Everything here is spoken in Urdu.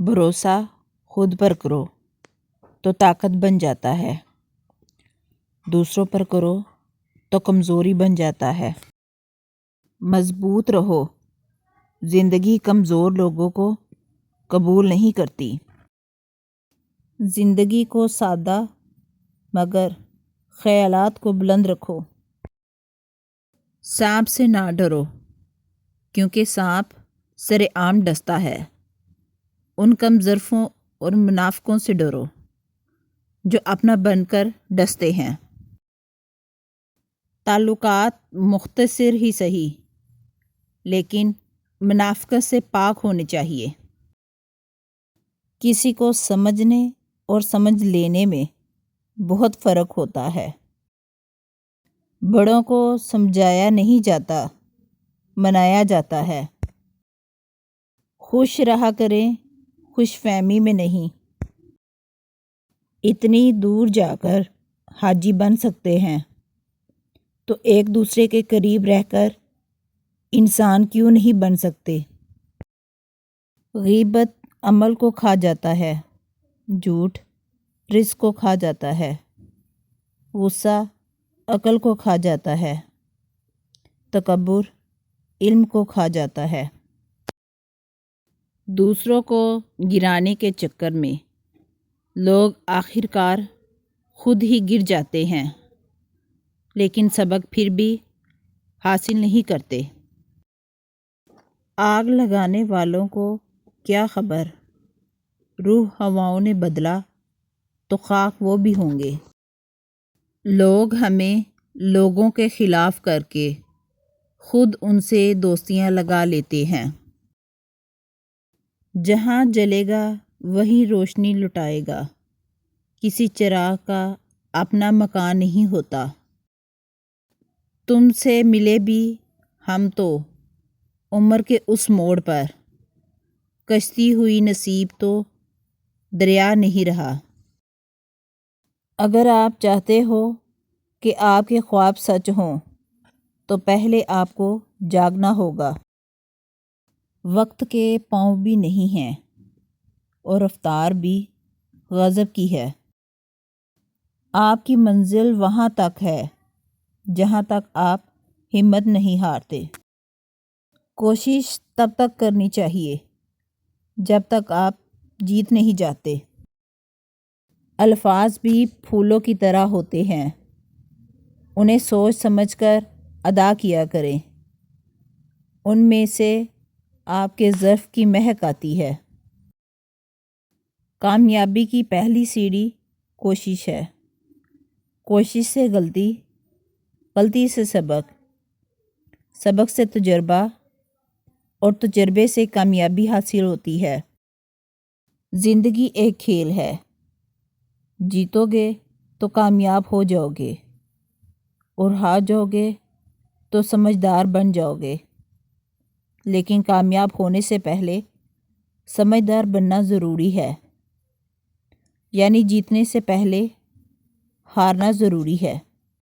بھروسہ خود پر کرو تو طاقت بن جاتا ہے، دوسروں پر کرو تو کمزوری بن جاتا ہے۔ مضبوط رہو، زندگی کمزور لوگوں کو قبول نہیں کرتی۔ زندگی کو سادہ مگر خیالات کو بلند رکھو۔ سانپ سے نہ ڈرو کیونکہ سانپ سر عام ڈستا ہے۔ ان کم ظرفوں اور منافقوں سے ڈرو جو اپنا بن کر ڈستے ہیں۔ تعلقات مختصر ہی صحیح لیکن منافقت سے پاک ہونے چاہیے۔ کسی کو سمجھنے اور سمجھ لینے میں بہت فرق ہوتا ہے۔ بڑوں کو سمجھایا نہیں جاتا، منایا جاتا ہے۔ خوش رہا کریں، خوش فہمی میں نہیں۔ اتنی دور جا کر حاجی بن سکتے ہیں تو ایک دوسرے کے قریب رہ کر انسان کیوں نہیں بن سکتے؟ غیبت عمل کو کھا جاتا ہے، جھوٹ رزق کو کھا جاتا ہے، غصہ عقل کو کھا جاتا ہے، تکبر علم کو کھا جاتا ہے۔ دوسروں کو گرانے کے چکر میں لوگ آخر کار خود ہی گر جاتے ہیں لیکن سبق پھر بھی حاصل نہیں کرتے۔ آگ لگانے والوں کو کیا خبر، روح ہواؤں نے بدلا تو خاک وہ بھی ہوں گے۔ لوگ ہمیں لوگوں کے خلاف کر کے خود ان سے دوستیاں لگا لیتے ہیں۔ جہاں جلے گا وہیں روشنی لٹائے گا، کسی چراغ کا اپنا مکان نہیں ہوتا۔ تم سے ملے بھی ہم تو عمر کے اس موڑ پر، کشتی ہوئی نصیب تو دریا نہیں رہا۔ اگر آپ چاہتے ہو کہ آپ کے خواب سچ ہوں تو پہلے آپ کو جاگنا ہوگا۔ وقت کے پاؤں بھی نہیں ہیں اور رفتار بھی غضب کی ہے۔ آپ کی منزل وہاں تک ہے جہاں تک آپ ہمت نہیں ہارتے۔ کوشش تب تک کرنی چاہیے جب تک آپ جیت نہیں جاتے۔ الفاظ بھی پھولوں کی طرح ہوتے ہیں، انہیں سوچ سمجھ کر ادا کیا کریں، ان میں سے آپ کے ظرف کی مہک آتی ہے۔ کامیابی کی پہلی سیڑھی کوشش ہے، کوشش سے غلطی، غلطی سے سبق، سبق سے تجربہ اور تجربے سے کامیابی حاصل ہوتی ہے۔ زندگی ایک کھیل ہے، جیتو گے تو کامیاب ہو جاؤ گے اور ہار جاؤ گے تو سمجھدار بن جاؤ گے، لیکن کامیاب ہونے سے پہلے سمجھدار بننا ضروری ہے، یعنی جیتنے سے پہلے ہارنا ضروری ہے۔